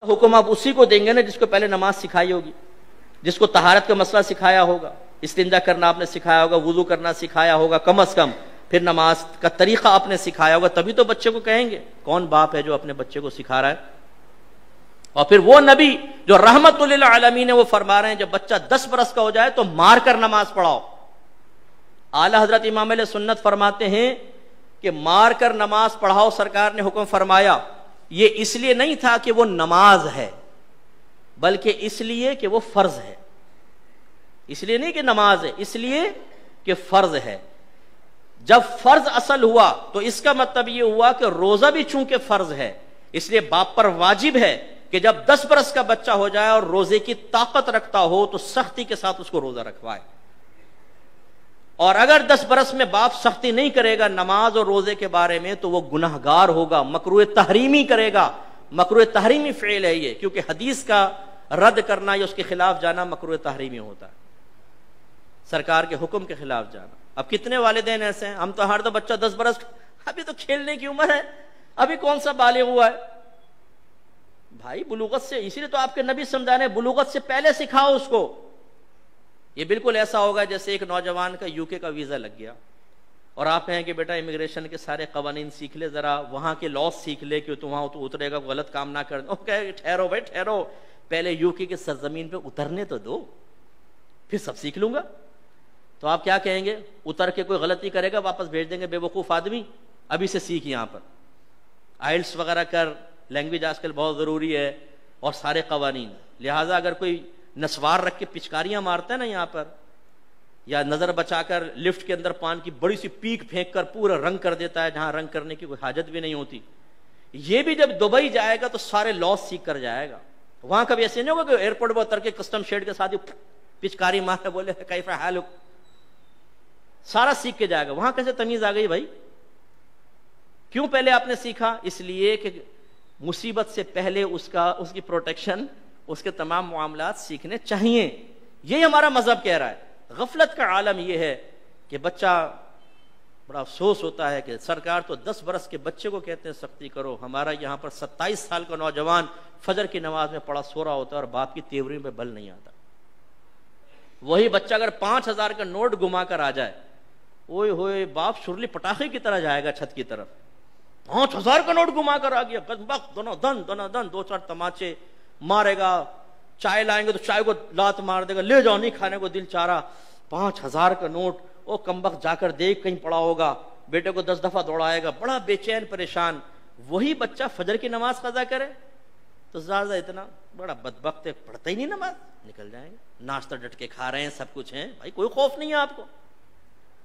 حکم آپ اسی کو دیں گے نا جس کو پہلے نماز سکھائی ہوگی، جس کو طہارت کا مسئلہ سکھایا ہوگا، استنجا کرنا آپ نے سکھایا ہوگا، وضو کرنا سکھایا ہوگا کم از کم، پھر نماز کا طریقہ آپ نے سکھایا ہوگا، تبھی تو بچے کو کہیں گے۔ کون باپ ہے جو اپنے بچے کو سکھا رہا ہے؟ اور پھر وہ نبی جو رحمت للعالمین ہے وہ فرما رہے ہیں جب بچہ 10 برس کا ہو جائے تو مار کر نماز پڑھاؤ۔ اعلی حضرت امام علیہ سنت فرماتے ہیں کہ مار کر نماز پڑھاؤ، سرکار نے حکم فرمایا، یہ اس لیے نہیں تھا کہ وہ نماز ہے، بلکہ اس لیے کہ وہ فرض ہے۔ اس لیے نہیں کہ نماز ہے، اس لیے کہ فرض ہے۔ جب فرض اصل ہوا تو اس کا مطلب یہ ہوا کہ روزہ بھی چونکہ فرض ہے، اس لیے باپ پر واجب ہے کہ جب 10 برس کا بچہ ہو جائے اور روزے کی طاقت رکھتا ہو تو سختی کے ساتھ اس کو روزہ رکھوائے، اور اگر 10 برس میں باپ سختی نہیں کرے گا نماز اور روزے کے بارے میں تو وہ گناہگار ہوگا، مکروہ تحریمی کرے گا۔ مکروہ تحریمی فعل ہے یہ، کیونکہ حدیث کا رد کرنا یا اس کے خلاف جانا مکروہ تحریمی ہوتا ہے، سرکار کے حکم کے خلاف جانا۔ اب کتنے والدین ایسے ہیں، ہم تو ہر دو بچہ 10 برس ابھی تو کھیلنے کی عمر ہے، ابھی کون سا بالغ ہوا ہے؟ بھائی بلوغت سے، اسی لیے تو آپ کے نبی سمجھانے بلوغت سے پہلے سکھاؤ اس کو۔ یہ بالکل ایسا ہوگا جیسے ایک نوجوان کا UK کا ویزا لگ گیا اور آپ کہیں کہ بیٹا امیگریشن کے سارے قوانین سیکھ لے، ذرا وہاں کے لاز سیکھ لے کہ تو وہاں تو اترے گا، غلط کام نہ کر۔ وہ کہے ٹھہرو بھائی ٹھہرو، پہلے UK کے سرزمین پہ اترنے تو دو، پھر سب سیکھ لوں گا۔ تو آپ کیا کہیں گے؟ اتر کے کوئی غلطی کرے گا واپس بھیج دیں گے، بے وقوف آدمی، ابھی سے سیکھ یہاں پر آئلٹس وغیرہ کر، لینگویج آج کل بہت ضروری ہے اور سارے قوانین۔ لہٰذا اگر کوئی نسوار رکھ کے پچکاریاں مارتا ہے نا یہاں پر، یا نظر بچا کر لفٹ کے اندر پان کی بڑی سی پیک پھینک کر پورا رنگ کر دیتا ہے جہاں رنگ کرنے کی کوئی حاجت بھی نہیں ہوتی، یہ بھی جب دبئی جائے گا تو سارے لاس سیکھ کر جائے گا۔ وہاں کبھی ایسے نہیں ہوگا کہ ایئرپورٹ پر اتر کے کسٹم شیڈ کے ساتھ پچکاری مارے بولے کیف حالک، سارا سیکھ کے جائے گا۔ وہاں کیسے تمیز آ گئی بھائی؟ کیوں پہلے آپ نے سیکھا؟ اس لیے کہ مصیبت سے پہلے اس کی پروٹیکشن، اس کے تمام معاملات سیکھنے چاہیے۔ یہ ہمارا مذہب کہہ رہا ہے۔ غفلت کا عالم یہ ہے کہ بچہ، بڑا افسوس ہوتا ہے کہ سرکار تو 10 برس کے بچے کو کہتے ہیں سختی کرو، ہمارا یہاں پر 27 سال کا نوجوان فجر کی نماز میں پڑا سو رہا ہوتا ہے اور باپ کی تیوری پہ بل نہیں آتا۔ وہی بچہ اگر 5000 کا نوٹ گما کر آ جائے، اوئے ہوئے باپ شرلی پٹاخے کی طرح جائے گا چھت کی طرف۔ 5000 کا نوٹ گما کر آ گیا، دونوں دن 2-4 تماچے مارے گا، چائے لائیں گے تو چائے کو لات مار دے گا، لے جاؤ نہیں کھانے کو دل چاہ رہا۔ 5000 کا نوٹ، وہ کمبخت جا کر دیکھ کہیں پڑا ہوگا، بیٹے کو 10 دفعہ دوڑائے گا، بڑا بے چین پریشان۔ وہی بچہ فجر کی نماز قضا کرے تو زیادہ اتنا بڑا بدبخت ہے، پڑھتا ہی نہیں نماز، نکل جائیں گے۔ ناشتہ ڈٹ کے کھا رہے ہیں، سب کچھ ہے، بھائی کوئی خوف نہیں ہے آپ کو؟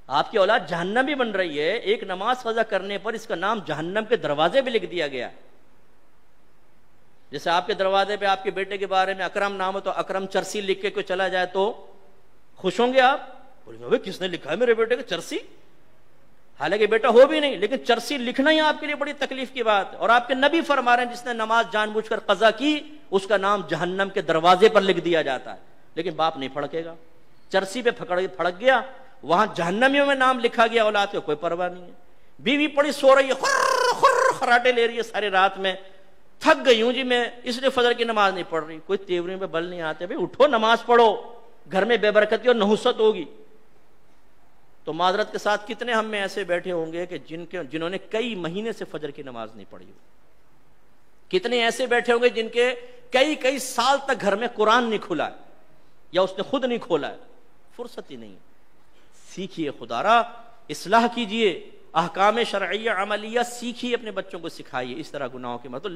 آپ کی اولاد جہنمی بن رہی ہے، ایک نماز قضا کرنے پر اس کا نام جہنم کے دروازے پہ لکھ دیا گیا۔ جیسے آپ کے دروازے پہ آپ کے بیٹے کے بارے میں اکرم نام ہو تو اکرم چرسی لکھ کے کوئی چلا جائے تو خوش ہوں گے آپ؟ بولیں گے بھائی کس نے لکھا ہے میرے بیٹے کو چرسی؟ حالانکہ بیٹا ہو بھی نہیں، لیکن چرسی لکھنا ہی آپ کے لیے بڑی تکلیف کی بات ہے۔ اور آپ کے نبی فرما رہے ہیں جس نے نماز جان بوجھ کر قضا کی اس کا نام جہنم کے دروازے پر لکھ دیا جاتا ہے، لیکن باپ نہیں پھڑکے گا۔ چرسی پہ پھڑک گیا، وہاں جہنمیوں میں نام لکھا گیا، اولاد کو کوئی پرواہ نہیں ہے۔ بیوی پڑی سو رہی ہے، خراٹے لے رہی ہے ساری رات میں، تھک گئی ہوں جی میں، اس لیے فجر کی نماز نہیں پڑھ رہی۔ کوئی تیوری پہ بل نہیں آتے، بھائی اٹھو نماز پڑھو، گھر میں بے برکتی اور نحوست ہوگی۔ تو معذرت کے ساتھ کتنے ہم میں ایسے بیٹھے ہوں گے کہ جنہوں نے کئی مہینے سے فجر کی نماز نہیں پڑھی ہو؟ کتنے ایسے بیٹھے ہوں گے جن کے کئی سال تک گھر میں قرآن نہیں کھلا ہے، یا اس نے خود نہیں کھولا ہے، فرصت ہی نہیں۔ سیکھیے خدا را، اصلاح کیجئے، احکام شرعیہ عملیہ سیکھیے، اپنے بچوں کو سکھائیے، اس طرح گناہوں کے مطلب